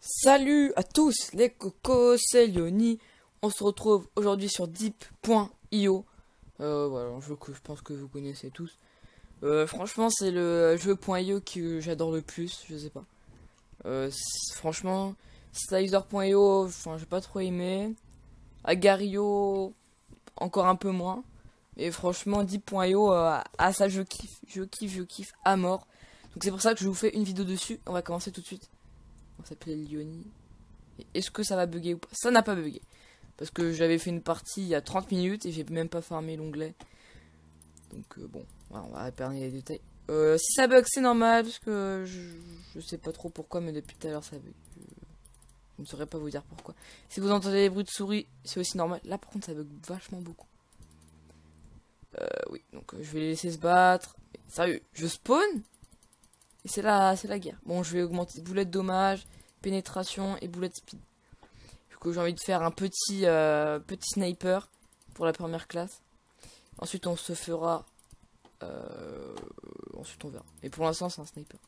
Salut à tous les cocos, c'est Lioni. On se retrouve aujourd'hui sur Deep.io. Voilà, un jeu que je pense que vous connaissez tous. Franchement, c'est le jeu.io que j'adore le plus, je sais pas. Franchement, Slicer.io, enfin, j'ai pas trop aimé. Agario, encore un peu moins. Et franchement, Deep.io, ça je kiffe, je kiffe à mort. Donc c'est pour ça que je vous fais une vidéo dessus. On va commencer tout de suite. On s'appelait Lioni. Est-ce que ça va bugger ou pas? Ça n'a pas bugué. Parce que j'avais fait une partie il y a 30 minutes et j'ai même pas farmé l'onglet. Donc bon, voilà, on va épargner les détails. Si ça bug, c'est normal, parce que je sais pas trop pourquoi, mais depuis tout à l'heure ça bug. Je ne saurais pas vous dire pourquoi. Si vous entendez les bruits de souris, c'est aussi normal. Là par contre ça bug vachement beaucoup. Oui, donc je vais les laisser se battre. Mais, sérieux, je spawn et c'est la guerre. Bon, je vais augmenter boulette de dommage, pénétration et boulette speed. Du coup, j'ai envie de faire un petit sniper pour la première classe. Ensuite, on se fera... ensuite, on verra. Mais pour l'instant, c'est un sniper.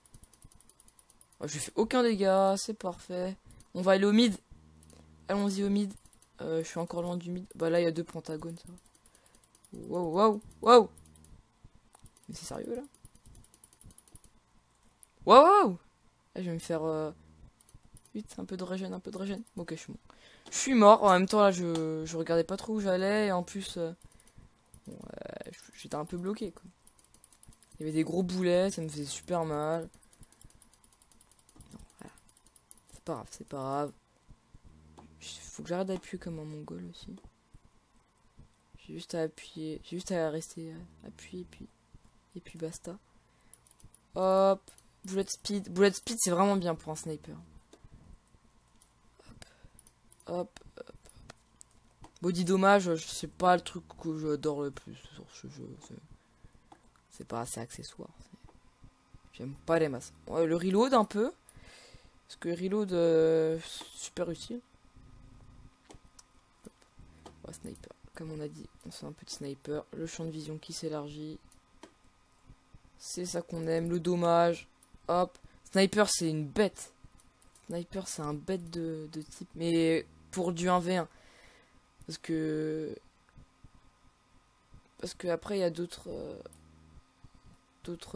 Je lui fais aucun dégât, c'est parfait. On va aller au mid. Allons-y au mid. Je suis encore loin du mid. Bah là, il y a 2 pentagones, ça va. Wow, wow, wow. Mais c'est sérieux, là? Wow, wow. Là, je vais me faire... Vite, un peu de régène, un peu de régène. Ok, je suis mort. Je suis mort. En même temps, là, je regardais pas trop où j'allais. Et en plus, bon, j'étais un peu bloqué, quoi. Il y avait des gros boulets, ça me faisait super mal. Non, voilà. C'est pas grave, c'est pas grave. Faut que j'arrête d'appuyer comme un mongol aussi. J'ai juste à appuyer. J'ai juste à rester appuyé et puis basta. Hop. Bullet speed. Bullet speed, c'est vraiment bien pour un sniper. Hop, hop. Body dommage, c'est pas le truc que j'adore le plus sur ce jeu. C'est pas assez accessoire. J'aime pas les masses. Ouais, le reload un peu. Parce que reload, super utile. Ouais, sniper. Comme on a dit, on fait un petit sniper. Le champ de vision qui s'élargit. C'est ça qu'on aime. Le dommage. Hop. Sniper, c'est une bête. Sniper, c'est un bête de type. Mais pour du 1v1. Parce que après, il y a d'autres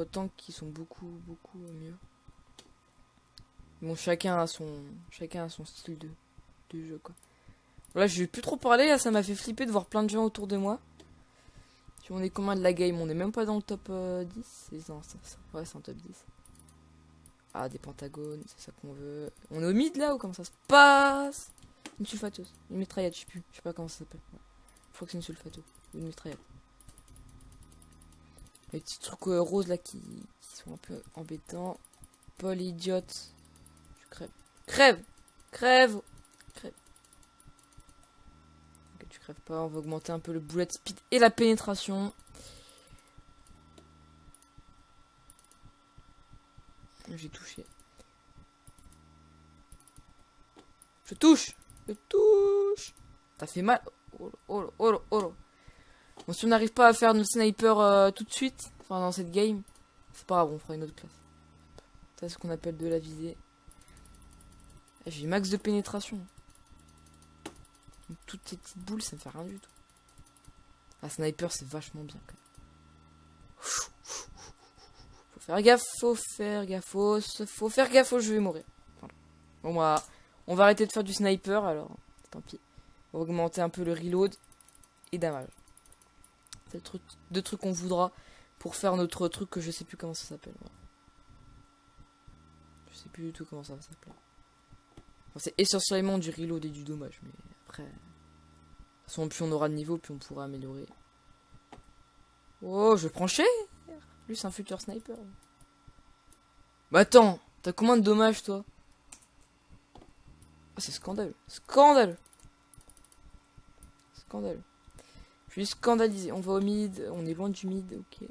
tanks qui sont beaucoup mieux. Bon, chacun a son style de jeu, quoi. Voilà, je vais plus trop parler, là, ça m'a fait flipper de voir plein de gens autour de moi. Si on est combien de la game? On est même pas dans le top 10. Non, ouais, c'est en top 10. Ah, des pentagones, c'est ça qu'on veut. On est au mid là ou comment ça se passe? Une sulfateuse, une mitraillette, je sais pas comment ça s'appelle. Ouais. Je crois que c'est une sulfateuse ou une mitraillette. Les petits trucs roses là qui sont un peu embêtants. Paul idiote. Tu crèves. Crève! Crève! Crève. Ok, tu crèves pas, on va augmenter un peu le bullet speed et la pénétration. J'ai touché. Je touche! Je touche! Ça fait mal. Oh, oh, oh, oh. Bon, si on n'arrive pas à faire notre sniper tout de suite, enfin dans cette game, c'est pas grave, on fera une autre classe. Ça, c'est ce qu'on appelle de la visée. J'ai max de pénétration. Donc, toutes ces petites boules, ça me fait rien du tout. Un sniper, c'est vachement bien quand même. Faut faire gaffe, faut faire gaffe, je vais mourir. Voilà. Bon, on va arrêter de faire du sniper, alors tant pis. On va augmenter un peu le reload et damage. C'est le truc, 2 trucs qu'on voudra pour faire notre truc que je sais plus comment ça s'appelle. Voilà. Je sais plus du tout comment ça s'appelle. Bon, c'est essentiellement du reload et du dommage, mais après... De toute façon, plus on aura de niveau, plus on pourra améliorer. Oh, je prends cher. Lui, c'est un futur sniper. Bah attends, t'as combien de dommages, toi? Oh, c'est scandaleux. Scandaleux. Scandaleux. Je suis scandalisé. On va au mid. On est loin du mid. Ok.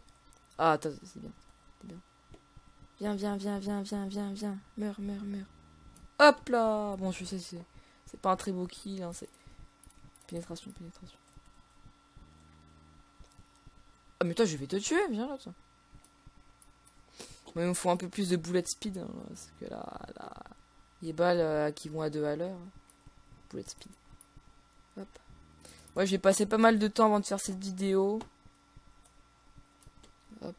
Ah, attends, c'est bien. C'est bien. Viens. Meurs. Hop là. Bon, je sais, c'est pas un très beau kill. Hein, c'est pénétration. Ah, mais toi, je vais te tuer. Viens là, toi. Bon, il me faut un peu plus de bullet speed. Hein, parce que là... Les balles qui vont à 2 à l'heure. Bullet speed. Hop. Ouais, j'ai passé pas mal de temps avant de faire cette vidéo. Hop.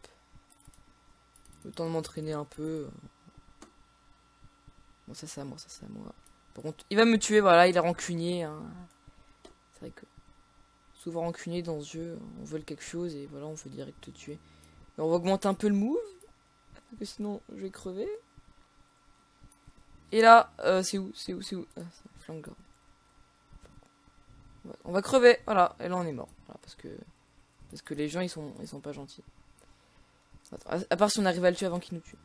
Le temps de m'entraîner un peu. Bon, ça c'est à moi, ça c'est à moi. Par contre, il va me tuer, voilà, il est rancunier. Hein. C'est vrai que souvent rancunier dans ce jeu, on veut quelque chose et voilà, on veut direct te tuer. Et on va augmenter un peu le move, parce que sinon je vais crever. Et là, c'est où? Ah, c'est un flank guard. Ouais, on va crever, voilà, et là on est mort. Voilà, parce que les gens ils sont pas gentils. Attends, à part si on arrive à le tuer avant qu'il nous tue.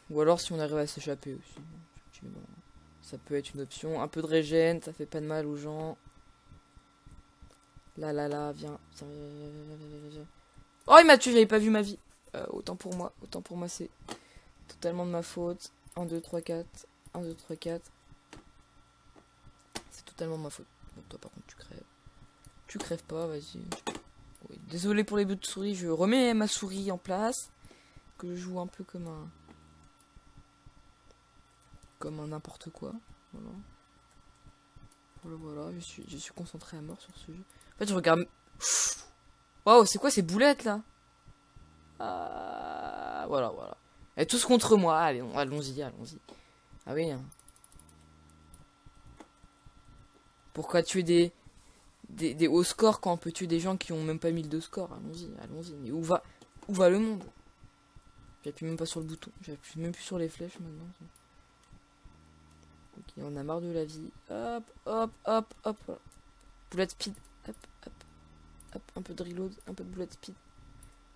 Ou alors si on arrive à s'échapper aussi. Ça peut être une option. Un peu de régène, ça fait pas de mal aux gens. Là, viens. Viens. Oh, il m'a tué, j'avais pas vu ma vie. Autant pour moi c'est totalement de ma faute. 1, 2, 3, 4. 1, 2, 3, 4. C'est totalement de ma faute. Bon, toi par contre tu crèves. Tu crèves pas, vas-y. Oui, désolé pour les buts de souris, je remets ma souris en place. Que je joue un peu comme un n'importe quoi. Voilà, je suis concentré à mort sur ce jeu. En fait, je regarde. Waouh, c'est quoi ces boulettes là? Voilà. Et tous contre moi. Allez, allons-y. Ah oui. Hein. Pourquoi tuer des hauts scores quand on peut tuer des gens qui ont même pas 1000 de score? Allons-y. Mais où va le monde? J'appuie même pas sur le bouton. J'appuie même plus sur les flèches maintenant. Ok, on a marre de la vie. Hop. Bullet speed. Hop. Un peu de reload, un peu de bullet speed.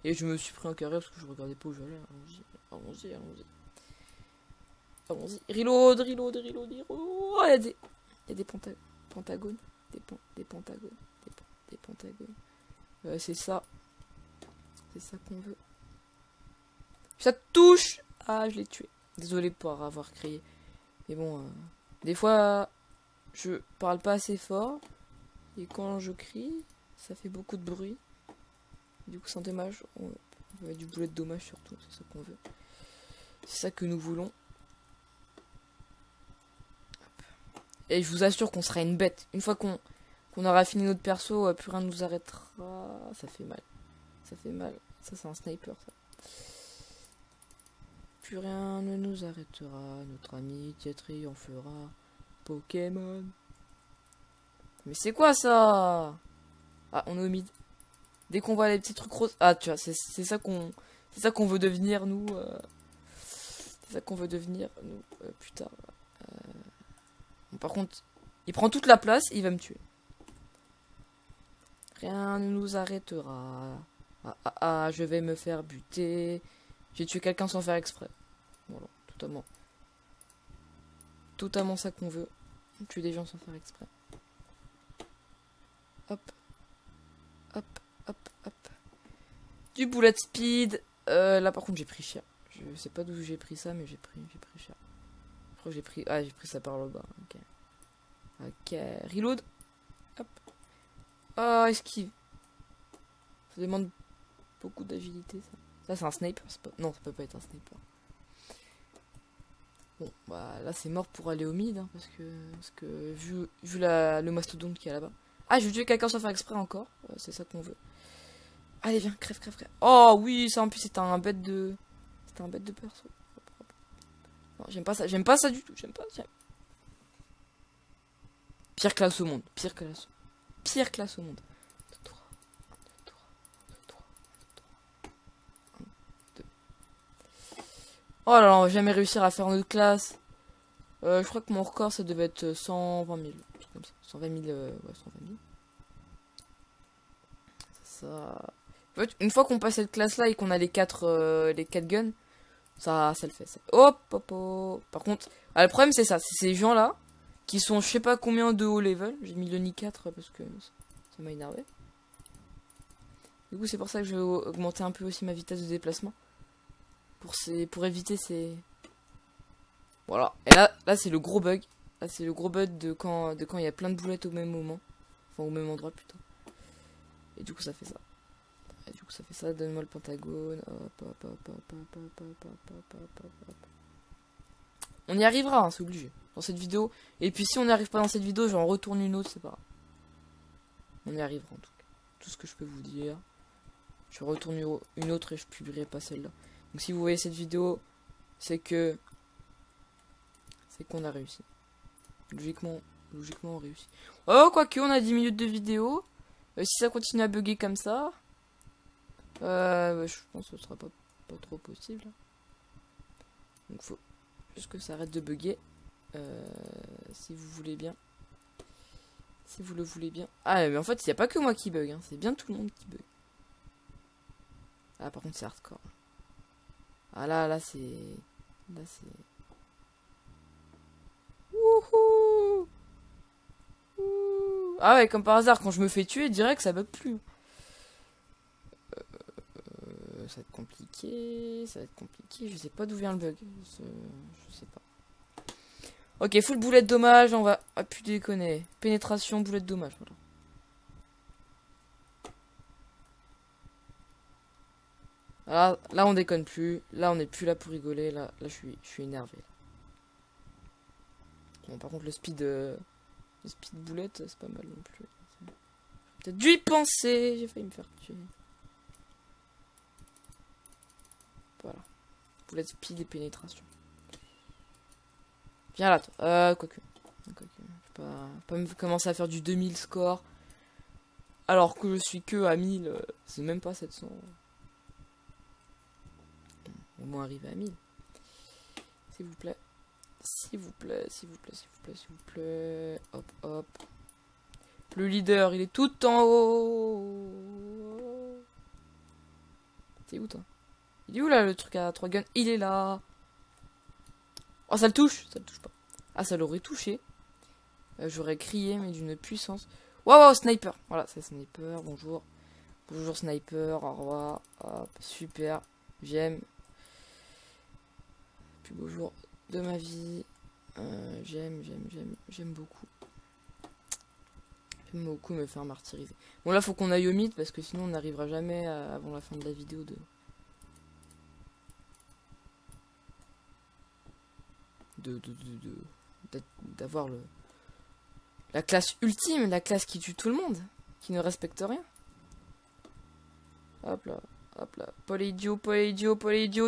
Et je me suis pris un carré parce que je regardais pas où j'allais. Allons-y. Reload. Oh, il y a des pentagones. Des pentagones. C'est ça. C'est ça qu'on veut. Ça touche. Ah, je l'ai tué. Désolé pour avoir crié. Mais bon, des fois, je parle pas assez fort. Et quand je crie, ça fait beaucoup de bruit. Du coup, c'est un dommage. On veut du boulet de dommage surtout. C'est ça qu'on veut. C'est ça que nous voulons. Hop. Et je vous assure qu'on sera une bête. Une fois qu'on aura fini notre perso, plus rien ne nous arrêtera. Ça fait mal. Ça, c'est un sniper, ça. Plus rien ne nous arrêtera. Notre amitié triomphera. Pokémon. Mais c'est quoi ça? Ah, on est au mid. Dès qu'on voit les petits trucs roses. Ah, tu vois, c'est ça qu'on veut devenir, nous. C'est ça qu'on veut devenir, nous, plus tard. Bon, par contre, il prend toute la place, il va me tuer. Rien ne nous arrêtera. Je vais me faire buter. J'ai tué quelqu'un sans faire exprès. Voilà, totalement ça qu'on veut. Tuer des gens sans faire exprès. Hop. Du bullet speed. Là par contre j'ai pris cher. Je sais pas d'où j'ai pris ça, mais j'ai pris cher. Je crois que j'ai pris. Ah, j'ai pris ça par le bas. Ok. Reload. Hop. Ah, esquive. Ça demande beaucoup d'agilité, ça. Ça c'est un sniper. Non, ça peut pas être un sniper. Bon, bah là c'est mort pour aller au mid, hein, parce que vu le mastodonte qui est là-bas. Ah, je vais tuer quelqu'un sans faire exprès encore. C'est ça qu'on veut. Allez, viens, crève. Oh oui, ça en plus c'était un bête de. C'était un bête de perso. Non, j'aime pas ça du tout. Pire classe au monde. Pire classe au monde. 2. Oh là là, on va jamais réussir à faire notre classe. Je crois que mon record ça devait être 120 000. Comme ça. 120 000. Ouais, 120 000. Ça. En fait, une fois qu'on passe cette classe là et qu'on a les 4 guns, ça le fait. Ça. Hop. Par contre, le problème c'est ça. C'est ces gens là qui sont je sais pas combien de haut level. J'ai mis le ni 4 parce que ça m'a énervé. Du coup, c'est pour ça que je vais augmenter un peu aussi ma vitesse de déplacement. Pour éviter ces. Voilà. Et là c'est le gros bug. Là, c'est le gros bug de quand il y a plein de boulettes au même moment. Enfin, au même endroit plutôt. Et du coup, ça fait ça. Donne-moi le pentagone. Hop. On y arrivera, hein, c'est obligé. Dans cette vidéo. Et puis si on n'y arrive pas dans cette vidéo, j'en retourne une autre, c'est pas grave. On y arrivera en tout cas. Tout ce que je peux vous dire. Je retourne une autre et je publierai pas celle-là. Donc si vous voyez cette vidéo, c'est que... c'est qu'on a réussi. Logiquement on réussit. Oh, quoique, on a 10 minutes de vidéo. Si ça continue à bugger comme ça... je pense que ce sera pas trop possible. Donc faut juste que ça arrête de bugger. Si vous voulez bien. Si vous le voulez bien. Ah, mais en fait, il n'y a pas que moi qui bug. Hein. C'est bien tout le monde qui bug. Ah, par contre, c'est hardcore. Ah, là, c'est... là, c'est... Wouhou. Ah ouais, comme par hasard, quand je me fais tuer, direct, ça bug plus. Ça va être compliqué. Ça va être compliqué. Je sais pas d'où vient le bug. Je sais pas. Ok, full boulette dommage. On va... ah, plus déconner. Pénétration, boulette dommage. Voilà. Là, on déconne plus. Là, on n'est plus là pour rigoler. Là je suis énervé. Bon, par contre, le speed boulette, c'est pas mal non plus. Peut-être dû y penser. J'ai failli me faire tuer. Voilà. Boulette, speed et pénétration. Viens là, toi. Quoique. Je vais pas me commencer à faire du 2000 score. Alors que je suis que à 1000. C'est même pas 700. Au moins arriver à 1000. S'il vous plaît. S'il vous plaît, s'il vous plaît, s'il vous plaît, s'il vous plaît. Hop, hop. Le leader, il est tout en haut. T'es où, toi? Il est où, là, le truc à 3 guns? Il est là. Oh, ça le touche? Ça le touche pas. Ah, ça l'aurait touché. J'aurais crié, mais d'une puissance. Waouh, sniper. Voilà, c'est sniper. Bonjour. Bonjour, sniper. Au revoir. Hop, super. J'aime. Plus beau jour de ma vie. J'aime beaucoup. J'aime beaucoup me faire martyriser. Bon, là, faut qu'on aille au mythe parce que sinon, on n'arrivera jamais avant la fin de la vidéo d'avoir la classe ultime, la classe qui tue tout le monde, qui ne respecte rien. Hop là, Paul est idiot,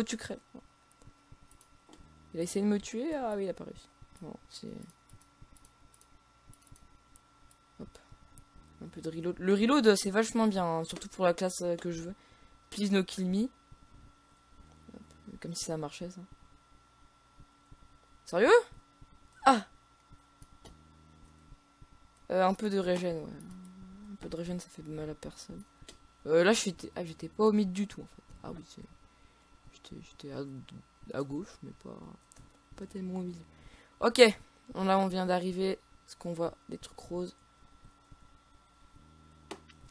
tu crèves. Il a essayé de me tuer, ah oui, il a pas réussi. Bon, c'est... hop. Un peu de reload. Le reload, c'est vachement bien, hein, surtout pour la classe que je veux. Please no kill me. Hop. Comme si ça marchait, ça. Sérieux? Ah! Un peu de régène, ouais. Un peu de régène, ça fait de mal à personne. Là, j'étais pas au mid du tout, en fait. Ah oui, j'étais à gauche, mais pas tellement au milieu. Ok, là, on vient d'arriver. Est-ce qu'on voit des trucs roses?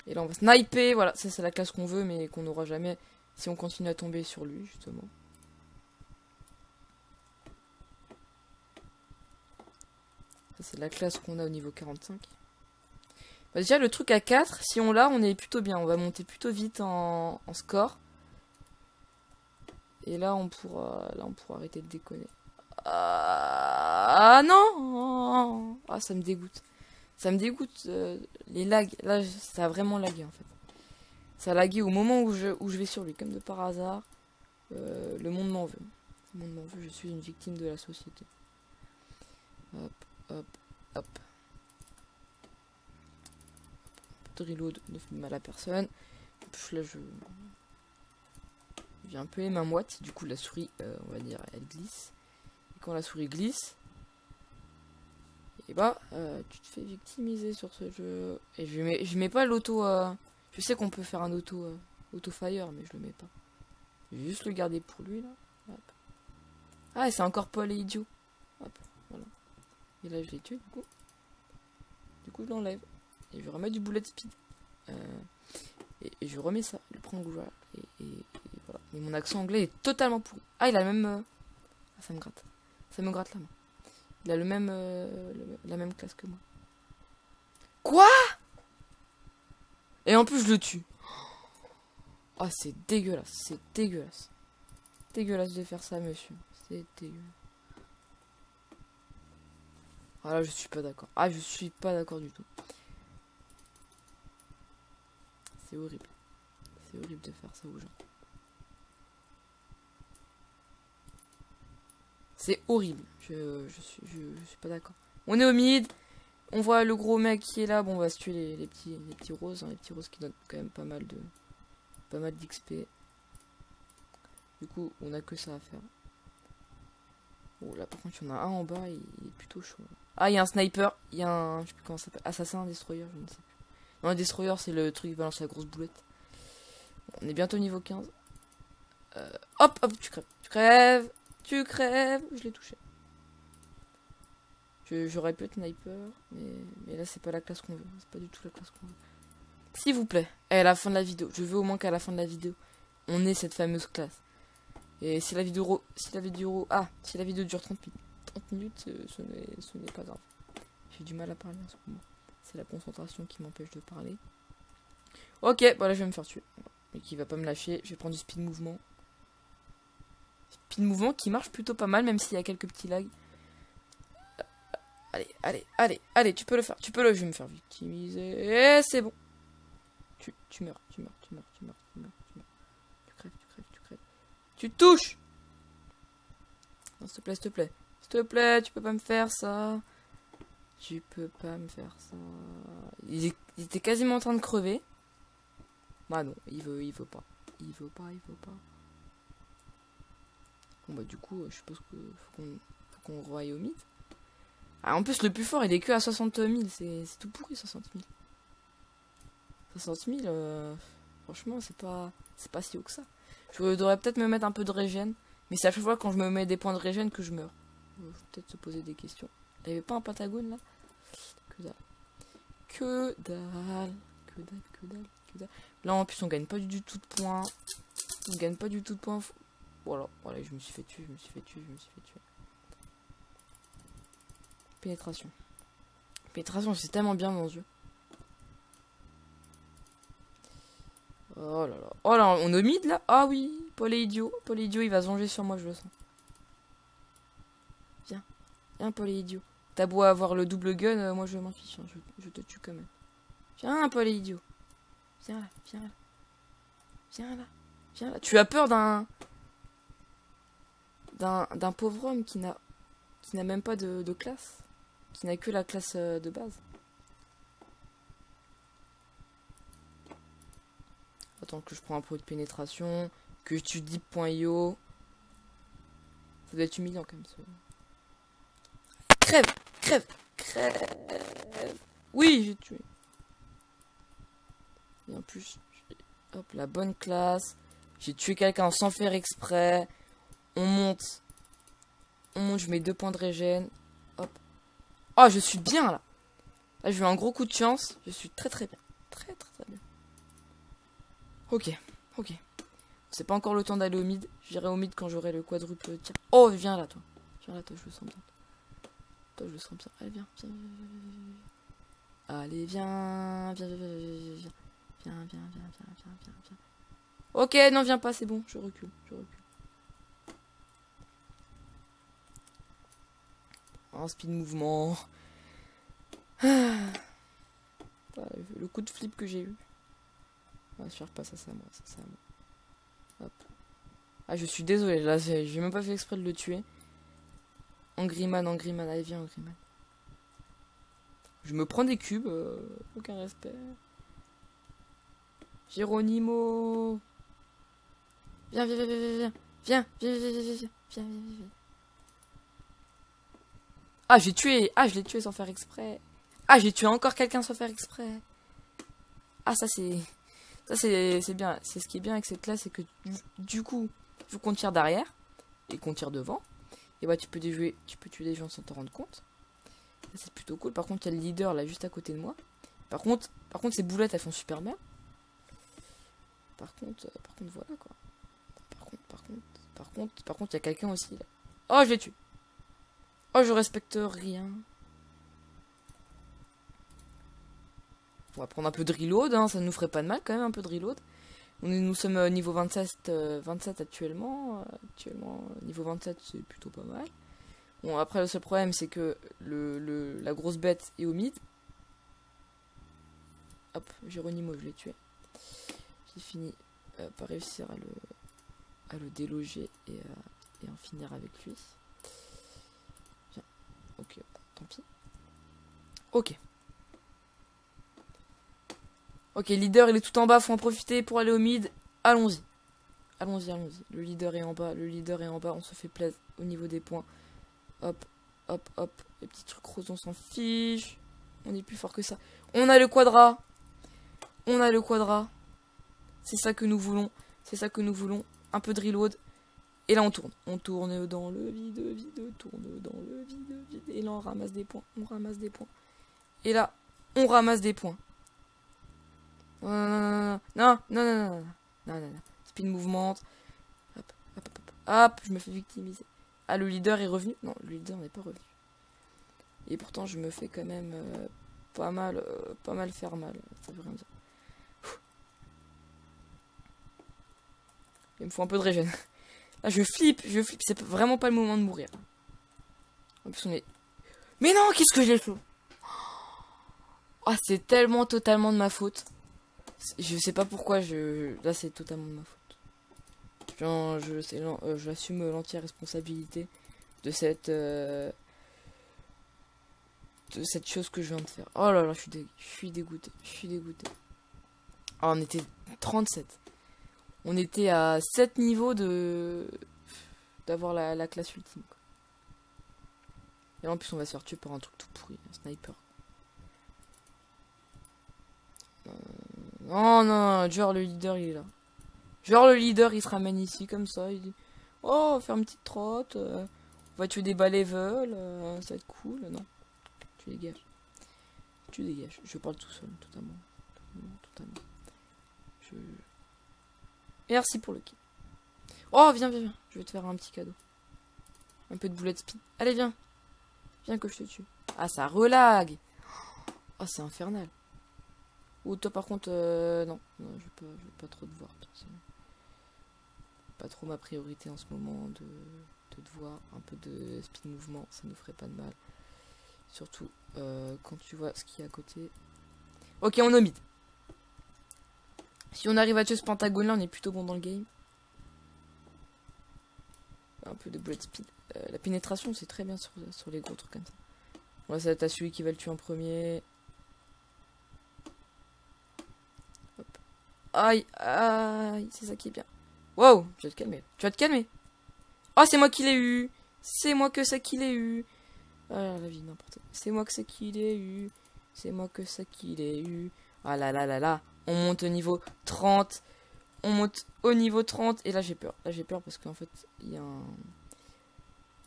Et là, on va sniper. Voilà, ça, c'est la classe qu'on veut, mais qu'on n'aura jamais si on continue à tomber sur lui, justement. Ça, c'est la classe qu'on a au niveau 45. Bah, déjà, le truc à 4, si on l'a, on est plutôt bien. On va monter plutôt vite en score. Et là, on pourra arrêter de déconner. Ah non! Ah, ça me dégoûte. Ça me dégoûte, les lags. Là, ça a vraiment lagué, en fait. Ça a lagué au moment où je vais sur lui, comme de par hasard. Le monde m'en veut. Le monde m'en veut, je suis une victime de la société. Hop, hop, hop. De reload ne fait mal à personne. Là, j'ai un peu les mains moites. Du coup, la souris, on va dire, elle glisse. Et quand la souris glisse, et bah, tu te fais victimiser sur ce jeu. Et je mets pas l'auto. Je sais qu'on peut faire un auto fire, mais je le mets pas. Je vais juste le garder pour lui là. Hop. Ah, c'est encore Paul et idiot. Hop, voilà. Et là, je l'ai tué du coup. Du coup, je l'enlève. Et je remets du bullet speed. Et je remets ça. Je le prends au joueur. Et voilà. Mais mon accent anglais est totalement pourri. Ah, il a le même. Ah, ça me gratte. Ça me gratte la main. Il a la même classe que moi. Quoi? Et en plus, je le tue. Oh, c'est dégueulasse. C'est dégueulasse. Dégueulasse de faire ça, monsieur. C'est dégueulasse. Ah là, je suis pas d'accord. Ah, je suis pas d'accord du tout. C'est horrible. C'est horrible de faire ça aux gens. C'est horrible. Je suis pas d'accord. On est au mid. On voit le gros mec qui est là. Bon, on va se tuer les petits roses. Hein, les petits roses qui donnent quand même pas mal d'XP. Du coup, on a que ça à faire. Oh là, par contre, il y en a un en bas. Il est plutôt chaud. Ah, il y a un sniper. Il y a un... Je sais plus comment ça s'appelle. Assassin, destroyer, je ne sais plus. Non, un destroyer, c'est le truc qui balance la grosse boulette. Bon, on est bientôt niveau 15. Hop, hop, tu crèves. Tu crèves. Tu crèves. Je l'ai touché. J'aurais pu être sniper, mais là c'est pas la classe qu'on veut. C'est pas du tout la classe qu'on veut. S'il vous plaît, à la fin de la vidéo, je veux au moins qu'à la fin de la vidéo, on ait cette fameuse classe. Et si la vidéo dure 30 minutes, ce n'est pas grave. J'ai du mal à parler en ce moment. C'est la concentration qui m'empêche de parler. Ok, voilà, je vais me faire tuer. Mais qui va pas me lâcher. Je vais prendre du speed mouvement. Speed mouvement qui marche plutôt pas mal, même s'il y a quelques petits lags. Allez, tu peux le faire, je vais me faire victimiser, et c'est bon. Tu meurs. Tu crèves. Tu touches. Non, s'il te plaît, tu peux pas me faire ça. Il était quasiment en train de crever. Bah non, il veut pas. Bon bah du coup, je suppose que faut qu'on revoie au mid. Ah, en plus, le plus fort, il est que à 60 000. C'est tout pourri, 60 000. 60 000, franchement, c'est pas si haut que ça. Je devrais peut-être me mettre un peu de régène. Mais c'est à chaque fois quand je me mets des points de régène que je meurs. Faut peut-être se poser des questions. Il n'y avait pas un Pentagone, là? Que dalle. Là, en plus, on gagne pas du tout de points. Voilà, je me suis fait tuer. Pénétration, c'est tellement bien mon jeu. Oh là, on est mid là. Ah oui, Paul est idiot, il va se venger sur moi, je le sens. Viens, Paul est idiot. T'as beau avoir le double gun, moi je m'en fiche, hein, je te tue quand même. Viens, Paul est idiot. Viens là. Tu as peur d'un pauvre homme qui n'a même pas de classe. Qui n'a que la classe de base. Attends que je prends un pot de pénétration. Que je tue deep.io. Ça doit être humiliant quand même. Crève. Oui, j'ai tué. Et en plus, hop, la bonne classe. J'ai tué quelqu'un sans faire exprès. On monte, je mets 2 points de régène. Hop. Oh, je suis bien là. Là, j'ai eu un gros coup de chance. Je suis très bien. Très bien. Ok. C'est pas encore le temps d'aller au mid. J'irai au mid quand j'aurai le quadruple tir. Oh, viens là, toi, je le sens bien. Allez, viens. Allez, viens. Ok, non, viens pas, c'est bon. Je recule. Un speed mouvement. Le coup de flip que j'ai eu. On va se faire passer ça à moi. Hop. Ah, je suis désolé, là, j'ai même pas fait exprès de le tuer. Angry Man, allez, viens, Angry Man. Je me prends des cubes, aucun respect. Geronimo. Viens. Ah, j'ai tué. Ah, je l'ai tué sans faire exprès. Ah, j'ai tué encore quelqu'un sans faire exprès. Ah, ça c'est bien. C'est ce qui est bien avec cette classe, c'est que du coup, vu qu'on tire derrière et qu'on tire devant, et bah tu peux tuer des gens sans t'en rendre compte. C'est plutôt cool. Par contre, il y a le leader là juste à côté de moi. Par contre, ces boulettes elles font super bien. Par contre, voilà quoi. Par contre, il y a quelqu'un aussi là. Oh, je l'ai tué. Oh, je respecte rien. On va prendre un peu de reload, hein, ça nous ferait pas de mal quand même, un peu de reload. Nous sommes niveau 27 actuellement. Niveau 27, c'est plutôt pas mal. Bon, après, le seul problème, c'est que la grosse bête est au mid. Hop, Geronimo, je l'ai tué. J'ai fini par réussir à le déloger et en finir avec lui. Viens. Ok, tant pis. Ok. Ok, leader, il est tout en bas, faut en profiter pour aller au mid. Allons-y. Allons-y, allons-y. Le leader est en bas, on se fait plaisir au niveau des points. Hop, hop, hop. Les petits trucs roses, on s'en fiche. On est plus fort que ça. On a le quadra. On a le quadra. C'est ça que nous voulons. C'est ça que nous voulons. Un peu de reload. Et là, on tourne. On tourne dans le vide, vide. Tourne dans le vide, vide. Et là, on ramasse des points. On ramasse des points. Et là, on ramasse des points. Non, non, non, non, non, non, non, non. Spin mouvement. Hop, hop, hop, hop. Hop, je me fais victimiser. Ah, le leader est revenu. Non, le leader n'est pas revenu. Et pourtant, je me fais quand même pas mal faire mal. Ça veut rien dire. Il me faut un peu de régène. Là, je flippe. C'est vraiment pas le moment de mourir. En plus, on est... Mais non, qu'est-ce que j'ai fait? Ah, c'est tellement totalement de ma faute. Je sais pas pourquoi là, c'est totalement de ma faute. Genre, j'assume l'entière responsabilité de cette chose que je viens de faire. Oh là là, je suis dégoûté. Je suis dégoûté. Ah, on était 37. On était à 7 niveaux d'avoir la classe ultime, quoi. Et là, en plus, on va se faire tuer par un truc tout pourri, un sniper. Non, non, genre le leader, il est là. Genre le leader, il se ramène ici, comme ça, il dit « Oh, on va faire une petite trotte, on va tuer des bas level, ça va être cool. » Non, tu dégages. Tu dégages. Je parle tout seul, totalement. Totalement. Merci pour le kill. Oh, viens, viens, viens. Je vais te faire un petit cadeau. Un peu de boulette speed. Allez, viens. Viens que je te tue. Ah, ça relag. Oh, c'est infernal. Ou toi, par contre, non. Non, je vais pas trop te voir. Pas trop ma priorité en ce moment de te voir. Un peu de speed mouvement, ça nous ferait pas de mal. Surtout quand tu vois ce qu'il y a à côté. Ok, on omite. Si on arrive à tuer ce pentagone là, on est plutôt bon dans le game. Un peu de bullet speed. La pénétration, c'est très bien sur les gros trucs comme ça. Bon, là, ça va être à celui qui va le tuer en premier. Hop. Aïe, aïe, c'est ça qui est bien. Wow, tu vas te calmer. Tu vas te calmer. Oh, c'est moi qui l'ai eu. C'est moi que ça qui l'ai eu. Ah, la vie, n'importe quoi. C'est moi que ça qui l'ai eu. C'est moi que ça qui l'ai eu. Ah là là là là. On monte au niveau 30. On monte au niveau 30. Et là, j'ai peur. Là, j'ai peur parce qu'en fait, il y a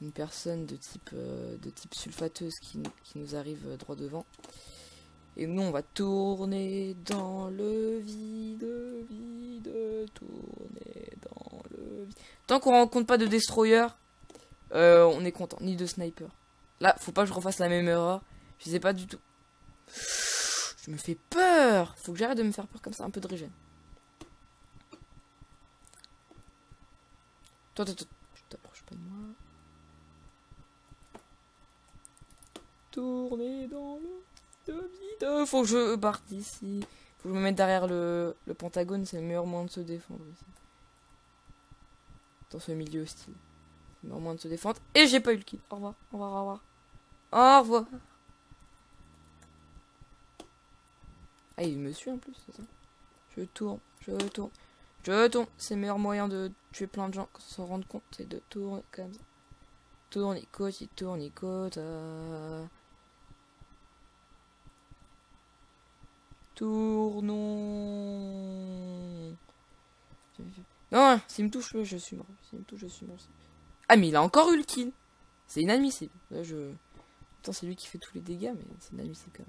une personne de type sulfateuse qui nous arrive droit devant. Et nous, on va tourner dans le vide, vide, tourner dans le vide. Tant qu'on rencontre pas de destroyer, on est content. Ni de sniper. Là, faut pas que je refasse la même erreur. Je sais pas du tout. Je me fais peur. Faut que j'arrête de me faire peur comme ça. Un peu de régène. Toi, tu t'approches pas de moi. Tourner dans le vide. Faut que je parte d'ici. Faut que je me mette derrière le pentagone. C'est le meilleur moyen de se défendre ici. Dans ce milieu hostile. C'est le meilleur moyen de se défendre. Et j'ai pas eu le kill. Au revoir. Au revoir. Au revoir. Au revoir. Ah, il me suit en plus, c'est ça. Je tourne, je tourne, je tourne. C'est le meilleur moyen de tuer plein de gens sans s'en rendre compte, c'est de tourner comme ça. Tournicote, tournicote. Tournons. Non, s'il me touche, je suis mort. S'il me touche, je suis mort. Ah, mais il a encore eu le kill. C'est inadmissible. Là, Attends, c'est lui qui fait tous les dégâts, mais c'est inadmissible quand même.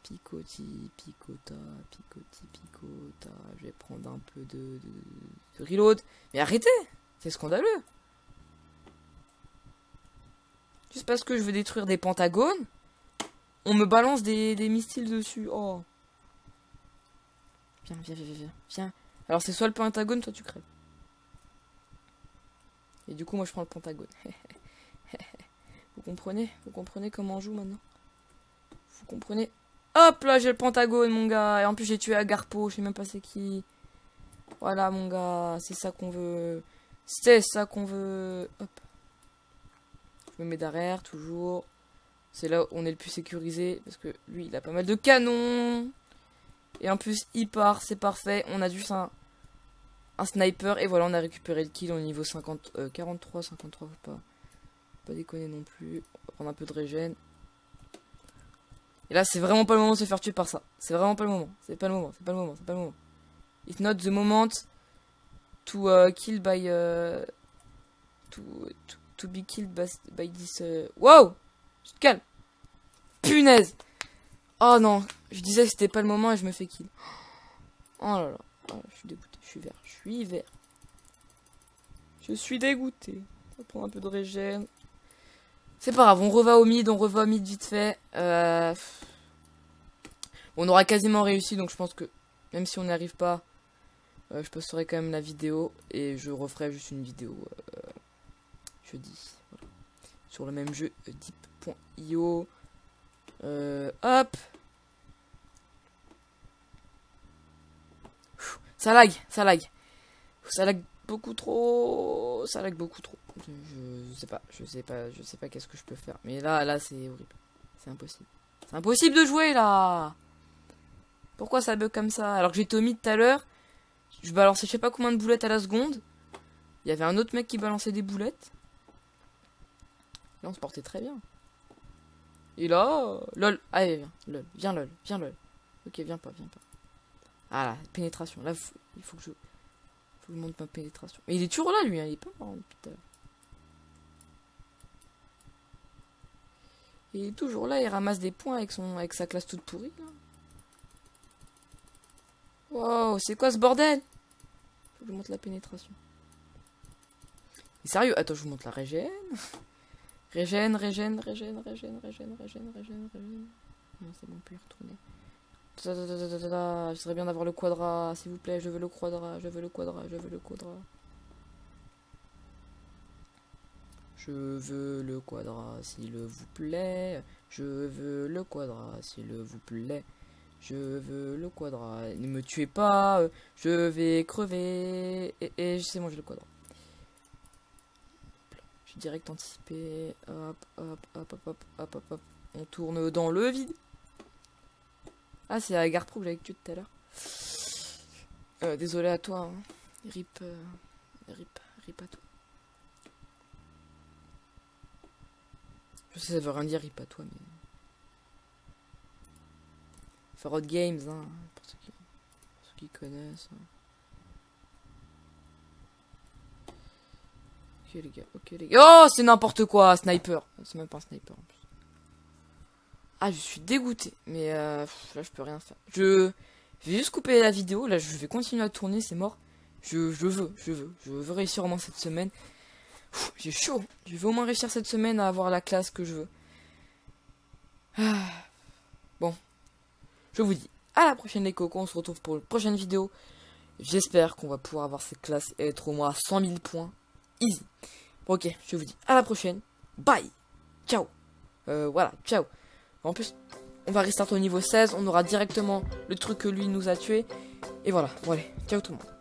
Picoti, picota, picoti, picota. Je vais prendre un peu de reload. Mais arrêtez! C'est scandaleux! Juste parce que je veux détruire des pentagones, on me balance des missiles dessus. Oh! Viens, viens, viens, viens, viens. Alors c'est soit le pentagone, soit tu crèves. Et du coup, moi, je prends le Pentagone. Vous comprenez comment on joue maintenant? Vous comprenez? Hop là, j'ai le Pentagone, mon gars. Et en plus, j'ai tué Agarpo, je sais même pas c'est qui. Voilà, mon gars, c'est ça qu'on veut. C'est ça qu'on veut. Hop. Je me mets derrière, toujours. C'est là où on est le plus sécurisé. Parce que lui, il a pas mal de canons. Et en plus, il part, c'est parfait. On a juste un sniper. Et voilà, on a récupéré le kill au niveau 43, 53. Faut pas déconner non plus. On va prendre un peu de régène. Et là, c'est vraiment pas le moment de se faire tuer par ça. C'est vraiment pas le moment. C'est pas le moment. C'est pas le moment. C'est pas le moment. It's not the moment to kill by to be killed by this. Wow! Je te calme. Punaise. Oh non, je disais que c'était pas le moment et je me fais kill. Oh là là. Oh, je suis dégoûté. Je suis vert. Je suis vert. Je suis dégoûté. On va prendre un peu de régène. C'est pas grave, on reva au mid vite fait. On aura quasiment réussi, donc je pense que même si on n'y arrive pas, je posterai quand même la vidéo et je referai juste une vidéo jeudi. Voilà. Sur le même jeu, deep.io. Hop. Ça lag. Ça lag beaucoup trop. Ça lag beaucoup trop. Je sais pas qu'est-ce que je peux faire. Mais là c'est horrible. C'est impossible. C'est impossible de jouer là. Pourquoi ça bug comme ça? Alors que j'étais au mid tout à l'heure. Je balançais je sais pas combien de boulettes à la seconde. Il y avait un autre mec qui balançait des boulettes. Là on se portait très bien. Et là, lol. Allez, viens, lol. Viens lol. Ok, viens pas. Ah là, pénétration. Là, il faut que je monte ma pénétration. Mais il est toujours là, lui, hein. Il est pas mort depuis tout à l'heure. Il est toujours là, il ramasse des points avec sa classe toute pourrie, là. Wow, c'est quoi ce bordel? Faut que je monte la pénétration. Mais sérieux, attends, je vous montre la régène. Régène. Non, c'est bon, on peut y retourner. Je serais bien d'avoir le quadra, s'il vous plaît, je veux le quadra. Je veux le quadra, s'il vous plaît. Je veux le quadra, s'il vous plaît. Ne me tuez pas, je vais crever. Et c'est bon, j'ai le quadra. J'ai direct anticipé. Hop. On tourne dans le vide. Ah, c'est Agarpro que j'avais tué tout à l'heure. Désolé à toi. Hein. Rip à toi. Je sais, ça veut rien dire, rip à toi, mais... Farod Games, hein, pour ceux qui connaissent. Hein. Ok les gars. Oh, c'est n'importe quoi, sniper. C'est même pas un sniper en plus. Ah, je suis dégoûté. Mais là, je peux rien faire. Je vais juste couper la vidéo. Là, je vais continuer à tourner, c'est mort. Je veux réussir au moins cette semaine. J'ai chaud. Je veux au moins réussir cette semaine à avoir la classe que je veux. Bon. Je vous dis à la prochaine les cocos. On se retrouve pour une prochaine vidéo. J'espère qu'on va pouvoir avoir cette classe et être au moins à 100 000 points. Easy. Bon, ok, je vous dis à la prochaine. Bye. Ciao. Voilà, ciao. En plus, on va restart au niveau 16. On aura directement le truc que lui nous a tué. Et voilà, bon allez, ciao tout le monde.